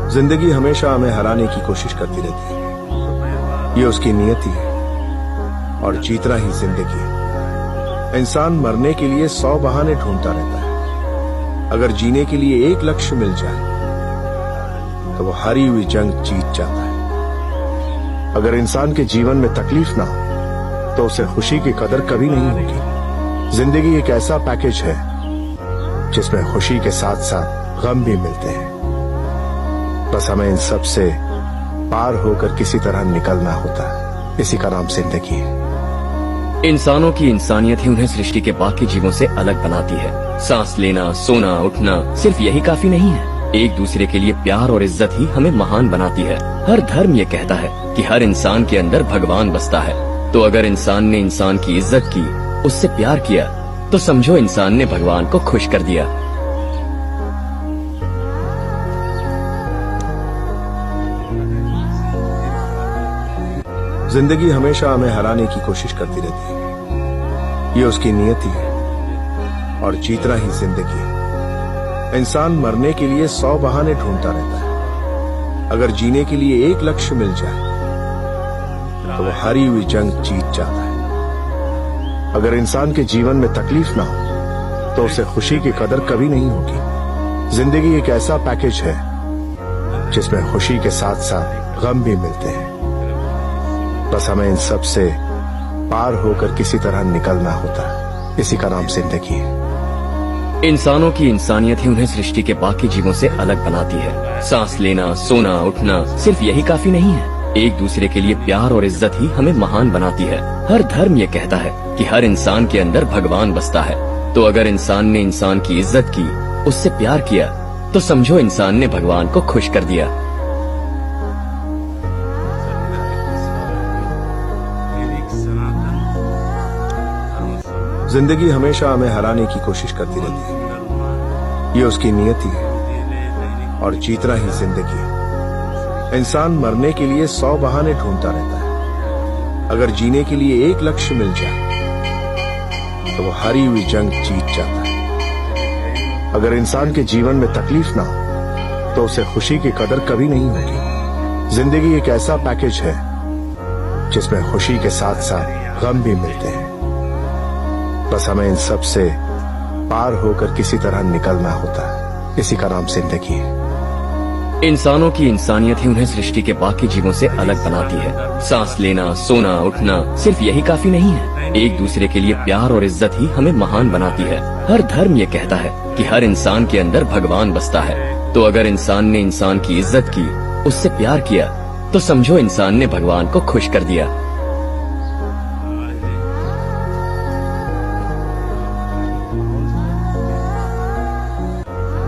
जिंदगी हमेशा हमें हराने की कोशिश करती रहती है, ये उसकी नियति है और जीतना ही जिंदगी है। इंसान मरने के लिए 100 बहाने ढूंढता रहता है। अगर जीने के लिए एक लक्ष्य मिल जाए तो वो हारी हुई जंग जीत जाता है। अगर इंसान के जीवन में तकलीफ ना हो तो उसे खुशी की कदर कभी नहीं होगी। जिंदगी एक ऐसा पैकेज है जिसमें खुशी के साथ साथ गम भी मिलते हैं। बस हमें इन सब से पार होकर किसी तरह निकलना होता है। इसी का नाम जिंदगी है। इंसानों की इंसानियत ही उन्हें सृष्टि के बाकी जीवों से अलग बनाती है। सांस लेना, सोना, उठना सिर्फ यही काफी नहीं है। एक दूसरे के लिए प्यार और इज्जत ही हमें महान बनाती है। हर धर्म ये कहता है कि हर इंसान के अंदर भगवान बसता है। तो अगर इंसान ने इंसान की इज्जत की, उससे प्यार किया, तो समझो इंसान ने भगवान को खुश कर दिया। जिंदगी हमेशा हमें हराने की कोशिश करती रहती है, ये उसकी नियति है और जीतना ही जिंदगी है। इंसान मरने के लिए 100 बहाने ढूंढता रहता है। अगर जीने के लिए एक लक्ष्य मिल जाए तो वो हारी हुई जंग जीत जाता है। अगर इंसान के जीवन में तकलीफ ना हो तो उसे खुशी की कदर कभी नहीं होगी। जिंदगी एक ऐसा पैकेज है जिसमें खुशी के साथ साथ गम भी मिलते हैं। बस हमें इन सब से पार होकर किसी तरह निकलना होता है। इसी का नाम जिंदगी है। इंसानों की इंसानियत ही उन्हें सृष्टि के बाकी जीवों से अलग बनाती है। सांस लेना, सोना, उठना सिर्फ यही काफी नहीं है। एक दूसरे के लिए प्यार और इज्जत ही हमें महान बनाती है। हर धर्म ये कहता है कि हर इंसान के अंदर भगवान बसता है। तो अगर इंसान ने इंसान की इज्जत की, उससे प्यार किया, तो समझो इंसान ने भगवान को खुश कर दिया। जिंदगी हमेशा हमें हराने की कोशिश करती रहती है, ये उसकी नियति है और जीतना ही जिंदगी है। इंसान मरने के लिए 100 बहाने ढूंढता रहता है। अगर जीने के लिए एक लक्ष्य मिल जाए तो वो हारी हुई जंग जीत जाता है। अगर इंसान के जीवन में तकलीफ ना हो तो उसे खुशी की कदर कभी नहीं होगी। जिंदगी एक ऐसा पैकेज है जिसमें खुशी के साथ साथ गम भी मिलते हैं। बस हमें इन सब से पार होकर किसी तरह निकलना होता है। इसी का नाम जिंदगी है। इंसानों की इंसानियत ही उन्हें सृष्टि के बाकी जीवों से अलग बनाती है। सांस लेना, सोना, उठना सिर्फ यही काफी नहीं है। एक दूसरे के लिए प्यार और इज्जत ही हमें महान बनाती है। हर धर्म ये कहता है कि हर इंसान के अंदर भगवान बसता है। तो अगर इंसान ने इंसान की इज्जत की, उससे प्यार किया, तो समझो इंसान ने भगवान को खुश कर दिया।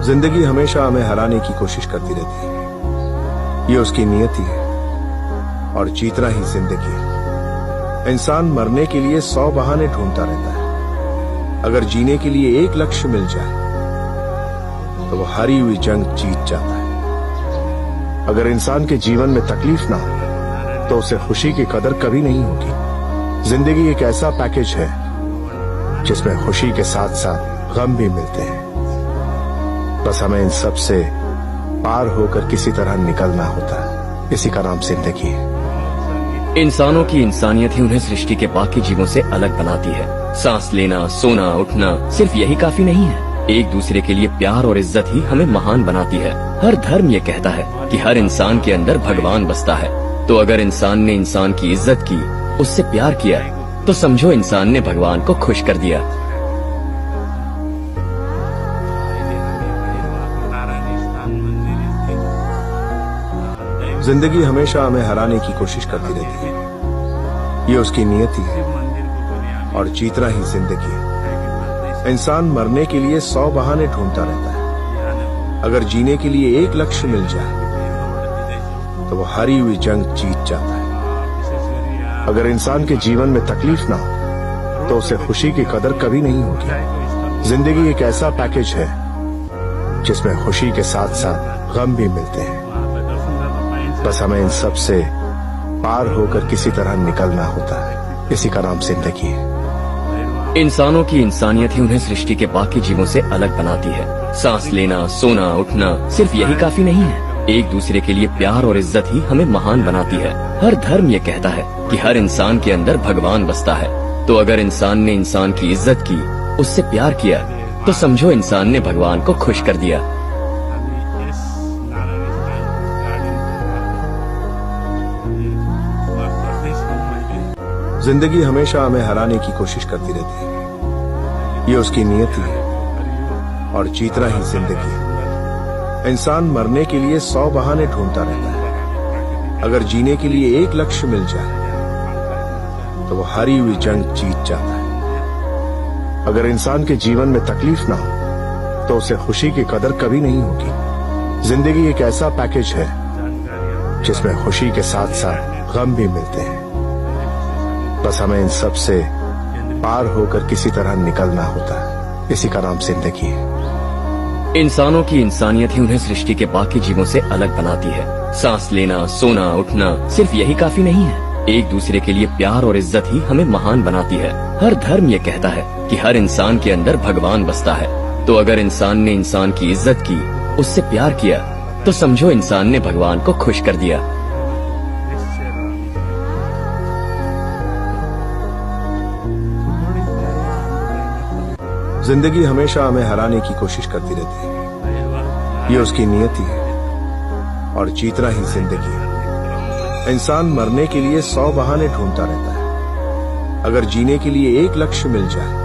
जिंदगी हमेशा हमें हराने की कोशिश करती रहती है, ये उसकी नियति है और जीतना ही जिंदगी है। इंसान मरने के लिए 100 बहाने ढूंढता रहता है। अगर जीने के लिए एक लक्ष्य मिल जाए तो वो हारी हुई जंग जीत जाता है। अगर इंसान के जीवन में तकलीफ ना हो तो उसे खुशी की कदर कभी नहीं होगी। जिंदगी एक ऐसा पैकेज है जिसमें खुशी के साथ साथ गम भी मिलते हैं। बस हमें इन सब से पार होकर किसी तरह निकलना होता है। इसी का नाम जिंदगी है। इंसानों की इंसानियत ही उन्हें सृष्टि के बाकी जीवों से अलग बनाती है। सांस लेना, सोना, उठना सिर्फ यही काफी नहीं है। एक दूसरे के लिए प्यार और इज्जत ही हमें महान बनाती है। हर धर्म ये कहता है कि हर इंसान के अंदर भगवान बसता है। तो अगर इंसान ने इंसान की इज्जत की, उससे प्यार किया, तो समझो इंसान ने भगवान को खुश कर दिया। जिंदगी हमेशा हमें हराने की कोशिश करती रहती है, ये उसकी नियति है और जीतना ही जिंदगी है। इंसान मरने के लिए 100 बहाने ढूंढता रहता है। अगर जीने के लिए एक लक्ष्य मिल जाए तो वो हारी हुई जंग जीत जाता है। अगर इंसान के जीवन में तकलीफ ना हो तो उसे खुशी की कदर कभी नहीं होगी। जिंदगी एक ऐसा पैकेज है जिसमें खुशी के साथ साथ गम भी मिलते हैं। बस हमें इन सब से पार होकर किसी तरह निकलना होता है। इसी का नाम जिंदगी है। इंसानों की इंसानियत ही उन्हें सृष्टि के बाकी जीवों से अलग बनाती है। सांस लेना, सोना, उठना सिर्फ यही काफी नहीं है। एक दूसरे के लिए प्यार और इज्जत ही हमें महान बनाती है। हर धर्म ये कहता है कि हर इंसान के अंदर भगवान बसता है। तो अगर इंसान ने इंसान की इज्जत की, उससे प्यार किया, तो समझो इंसान ने भगवान को खुश कर दिया। जिंदगी हमेशा हमें हराने की कोशिश करती रहती है। ये उसकी नियति है और जीतना ही जिंदगी है। इंसान मरने के लिए 100 बहाने ढूंढता रहता है। अगर जीने के लिए एक लक्ष्य मिल जाए तो वो हारी हुई जंग जीत जाता है। अगर इंसान के जीवन में तकलीफ ना हो तो उसे खुशी की कदर कभी नहीं होगी। जिंदगी एक ऐसा पैकेज है जिसमें खुशी के साथ साथ गम भी मिलते हैं। बस हमें इन सब से पार होकर किसी तरह निकलना होता है। इसी का नाम जिंदगी है। इंसानों की इंसानियत ही उन्हें सृष्टि के बाकी जीवों से अलग बनाती है। सांस लेना, सोना, उठना सिर्फ यही काफी नहीं है। एक दूसरे के लिए प्यार और इज्जत ही हमें महान बनाती है। हर धर्म ये कहता है कि हर इंसान के अंदर भगवान बसता है। तो अगर इंसान ने इंसान की इज्जत की, उससे प्यार किया, तो समझो इंसान ने भगवान को खुश कर दिया। जिंदगी हमेशा हमें हराने की कोशिश करती रहती है। ये उसकी नियति है और जीतना ही जिंदगी है। इंसान मरने के लिए 100 बहाने ढूंढता रहता है। अगर जीने के लिए एक लक्ष्य मिल जाए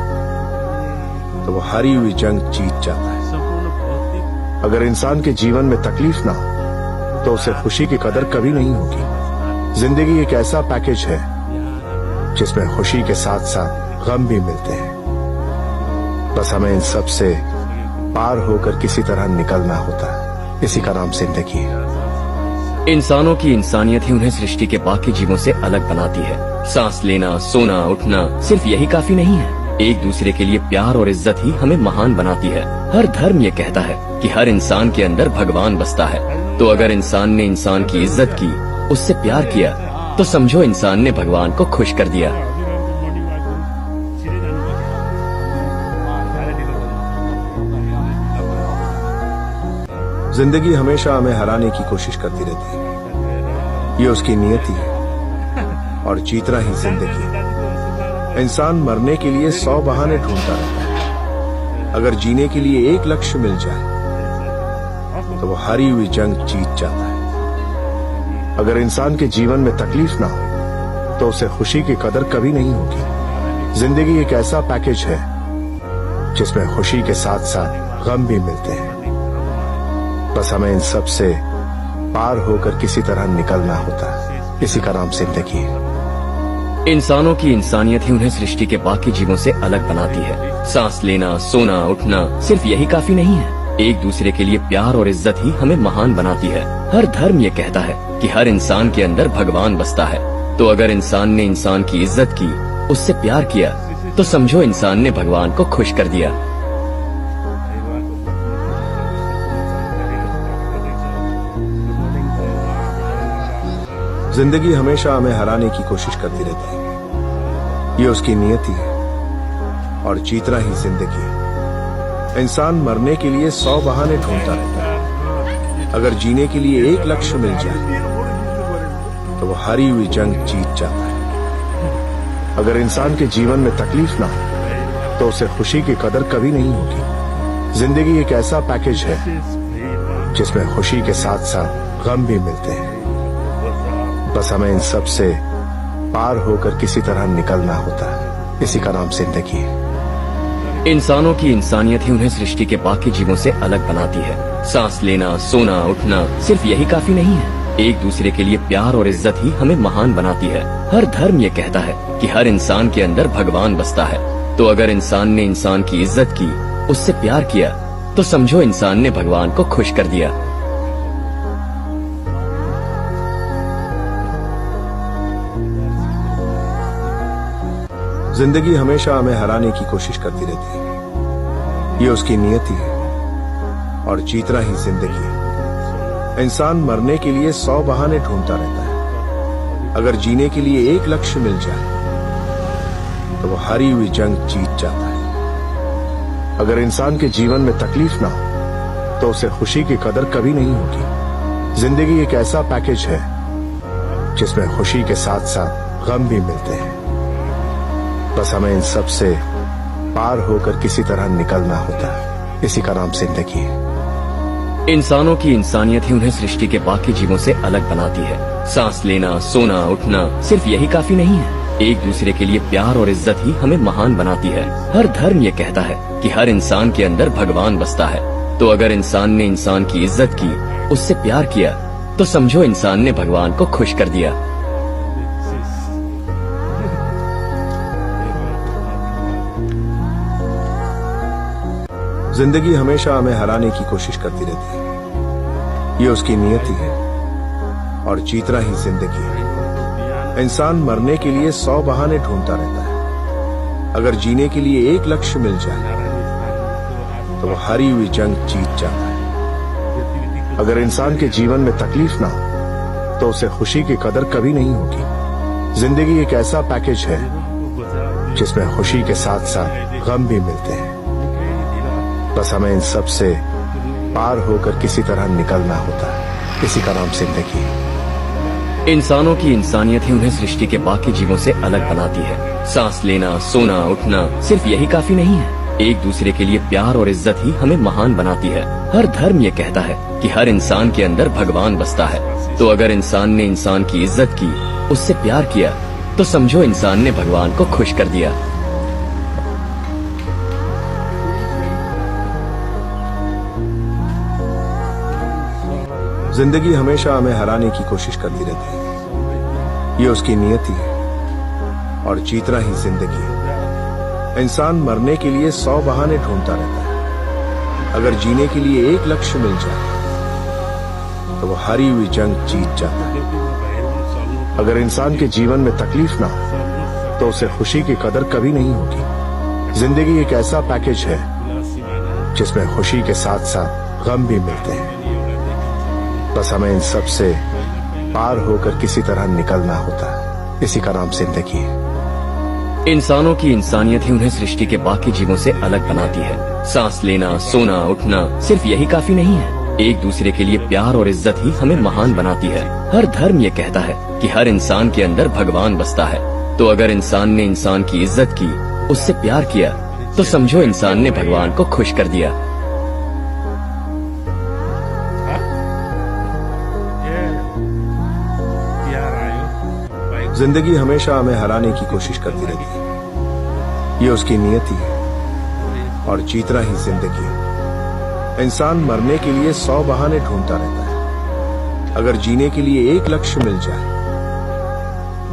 तो वो हारी हुई जंग जीत जाता है। अगर इंसान के जीवन में तकलीफ ना हो तो उसे खुशी की कदर कभी नहीं होगी। जिंदगी एक ऐसा पैकेज है जिसमें खुशी के साथ साथ गम भी मिलते हैं। बस हमें इन सब से पार होकर किसी तरह निकलना होता है। इसी का नाम जिंदगी है। इंसानों की इंसानियत ही उन्हें सृष्टि के बाकी जीवों से अलग बनाती है। सांस लेना, सोना, उठना सिर्फ यही काफी नहीं है। एक दूसरे के लिए प्यार और इज्जत ही हमें महान बनाती है। हर धर्म ये कहता है कि हर इंसान के अंदर भगवान बसता है। तो अगर इंसान ने इंसान की इज्जत की, उससे प्यार किया, तो समझो इंसान ने भगवान को खुश कर दिया। जिंदगी हमेशा हमें हराने की कोशिश करती रहती है। ये उसकी नियति है और जीतना ही जिंदगी है। इंसान मरने के लिए 100 बहाने ढूंढता रहता है। अगर जीने के लिए एक लक्ष्य मिल जाए तो वो हारी हुई जंग जीत जाता है। अगर इंसान के जीवन में तकलीफ ना हो तो उसे खुशी की कदर कभी नहीं होगी। जिंदगी एक ऐसा पैकेज है जिसमें खुशी के साथ साथ गम भी मिलते हैं। बस हमें इन सब से पार होकर किसी तरह निकलना होता है। इसी का नाम जिंदगी है। इंसानों की इंसानियत ही उन्हें सृष्टि के बाकी जीवों से अलग बनाती है। सांस लेना, सोना, उठना सिर्फ यही काफी नहीं है। एक दूसरे के लिए प्यार और इज्जत ही हमें महान बनाती है। हर धर्म ये कहता है कि हर इंसान के अंदर भगवान बसता है। तो अगर इंसान ने इंसान की इज्जत की, उससे प्यार किया, तो समझो इंसान ने भगवान को खुश कर दिया। जिंदगी हमेशा हमें हराने की कोशिश करती रहती है। ये उसकी नियति है और जीतना ही जिंदगी है। इंसान मरने के लिए 100 बहाने ढूंढता रहता है। अगर जीने के लिए एक लक्ष्य मिल जाए तो वो हारी हुई जंग जीत जाता है। अगर इंसान के जीवन में तकलीफ ना हो तो उसे खुशी की कदर कभी नहीं होगी। जिंदगी एक ऐसा पैकेज है जिसमें खुशी के साथ साथ गम भी मिलते हैं। बस हमें इन सब से पार होकर किसी तरह निकलना होता है। इसी का नाम जिंदगी है। इंसानों की इंसानियत ही उन्हें सृष्टि के बाकी जीवों से अलग बनाती है। सांस लेना, सोना, उठना सिर्फ यही काफी नहीं है। एक दूसरे के लिए प्यार और इज्जत ही हमें महान बनाती है। हर धर्म ये कहता है कि हर इंसान के अंदर भगवान बसता है। तो अगर इंसान ने इंसान की इज्जत की, उससे प्यार किया, तो समझो इंसान ने भगवान को खुश कर दिया। जिंदगी हमेशा हमें हराने की कोशिश करती रहती है। ये उसकी नियति है और जीतना ही जिंदगी है। इंसान मरने के लिए 100 बहाने ढूंढता रहता है। अगर जीने के लिए एक लक्ष्य मिल जाए तो वो हारी हुई जंग जीत जाता है। अगर इंसान के जीवन में तकलीफ ना हो तो उसे खुशी की कदर कभी नहीं होगी। जिंदगी एक ऐसा पैकेज है जिसमें खुशी के साथ साथ गम भी मिलते हैं। बस हमें इन सब से पार होकर किसी तरह निकलना होता है। इसी का नाम जिंदगी है। इंसानों की इंसानियत ही उन्हें सृष्टि के बाकी जीवों से अलग बनाती है। सांस लेना, सोना, उठना सिर्फ यही काफी नहीं है। एक दूसरे के लिए प्यार और इज्जत ही हमें महान बनाती है। हर धर्म ये कहता है कि हर इंसान के अंदर भगवान बसता है। तो अगर इंसान ने इंसान की इज्जत की, उससे प्यार किया, तो समझो इंसान ने भगवान को खुश कर दिया। जिंदगी हमेशा हमें हराने की कोशिश करती रहती है। ये उसकी नियति है और जीतना ही जिंदगी है। इंसान मरने के लिए 100 बहाने ढूंढता रहता है। अगर जीने के लिए एक लक्ष्य मिल जाए तो वो हारी हुई जंग जीत जाता है। अगर इंसान के जीवन में तकलीफ ना हो तो उसे खुशी की कदर कभी नहीं होगी। जिंदगी एक ऐसा पैकेज है जिसमें खुशी के साथ साथ गम भी मिलते हैं। बस हमें इन सब से पार होकर किसी तरह निकलना होता है। इसी का नाम जिंदगी है। इंसानों की इंसानियत ही उन्हें सृष्टि के बाकी जीवों से अलग बनाती है। सांस लेना, सोना, उठना सिर्फ यही काफी नहीं है। एक दूसरे के लिए प्यार और इज्जत ही हमें महान बनाती है। हर धर्म ये कहता है कि हर इंसान के अंदर भगवान बसता है। तो अगर इंसान ने इंसान की इज्जत की, उससे प्यार किया, तो समझो इंसान ने भगवान को खुश कर दिया। जिंदगी हमेशा हमें हराने की कोशिश करती रहती है। ये उसकी नियति है और जीतना ही जिंदगी है। इंसान मरने के लिए 100 बहाने ढूंढता रहता है। अगर जीने के लिए एक लक्ष्य मिल जाए तो वो हारी हुई जंग जीत जाता है। अगर इंसान के जीवन में तकलीफ ना हो तो उसे खुशी की कदर कभी नहीं होगी। जिंदगी एक ऐसा पैकेज है जिसमें खुशी के साथ साथ गम भी मिलते हैं। बस हमें इन सब से पार होकर किसी तरह निकलना होता है। इसी का नाम जिंदगी है। इंसानों की इंसानियत ही उन्हें सृष्टि के बाकी जीवों से अलग बनाती है। सांस लेना, सोना, उठना सिर्फ यही काफी नहीं है। एक दूसरे के लिए प्यार और इज्जत ही हमें महान बनाती है। हर धर्म ये कहता है कि हर इंसान के अंदर भगवान बसता है। तो अगर इंसान ने इंसान की इज्जत की, उससे प्यार किया, तो समझो इंसान ने भगवान को खुश कर दिया। जिंदगी हमेशा हमें हराने की कोशिश करती रहती है। ये उसकी नियति है और जीतना ही जिंदगी है। इंसान मरने के लिए 100 बहाने ढूंढता रहता है। अगर जीने के लिए एक लक्ष्य मिल जाए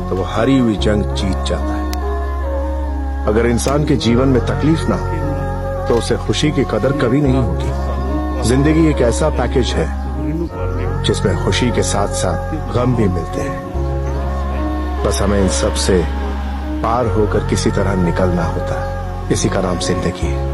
तो वो हारी हुई जंग जीत जाता है। अगर इंसान के जीवन में तकलीफ ना हो तो उसे खुशी की कदर कभी नहीं होगी। जिंदगी एक ऐसा पैकेज है जिसमें खुशी के साथ साथ गम भी मिलते हैं। बस हमें इन सब से पार होकर किसी तरह निकलना होता है। इसी का नाम जिंदगी है।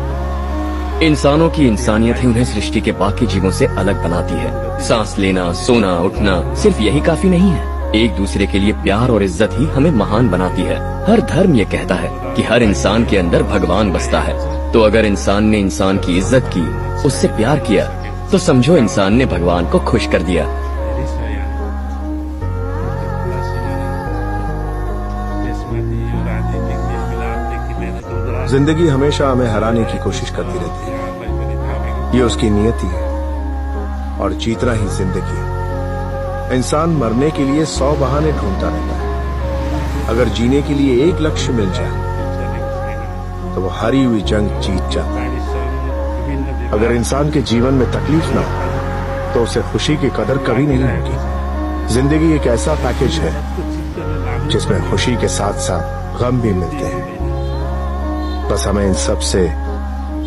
इंसानों की इंसानियत ही उन्हें सृष्टि के बाकी जीवों से अलग बनाती है। सांस लेना, सोना, उठना सिर्फ यही काफी नहीं है। एक दूसरे के लिए प्यार और इज्जत ही हमें महान बनाती है। हर धर्म ये कहता है कि हर इंसान के अंदर भगवान बसता है। तो अगर इंसान ने इंसान की इज्जत की, उससे प्यार किया, तो समझो इंसान ने भगवान को खुश कर दिया। जिंदगी हमेशा हमें हराने की कोशिश करती रहती है। ये उसकी नियति है और जीतना ही जिंदगी है। इंसान मरने के लिए 100 बहाने ढूंढता रहता है। अगर जीने के लिए एक लक्ष्य मिल जाए तो वो हारी हुई जंग जीत जाता है। अगर इंसान के जीवन में तकलीफ ना हो तो उसे खुशी की कदर कभी नहीं होगी। जिंदगी एक ऐसा पैकेज है जिसमें खुशी के साथ साथ गम भी मिलते हैं। बस हमें इन सब से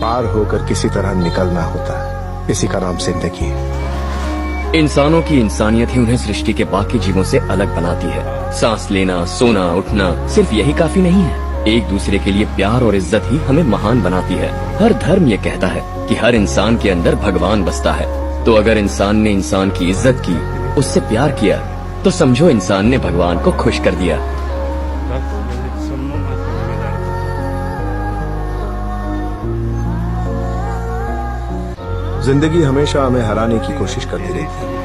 पार होकर किसी तरह निकलना होता है। इसी का नाम जिंदगी है। इंसानों की इंसानियत ही उन्हें सृष्टि के बाकी जीवों से अलग बनाती है। सांस लेना, सोना, उठना सिर्फ यही काफी नहीं है। एक दूसरे के लिए प्यार और इज्जत ही हमें महान बनाती है। हर धर्म ये कहता है कि हर इंसान के अंदर भगवान बसता है। तो अगर इंसान ने इंसान की इज्जत की, उससे प्यार किया, तो समझो इंसान ने भगवान को खुश कर दिया। जिंदगी हमेशा हमें हराने की कोशिश करती रहती है।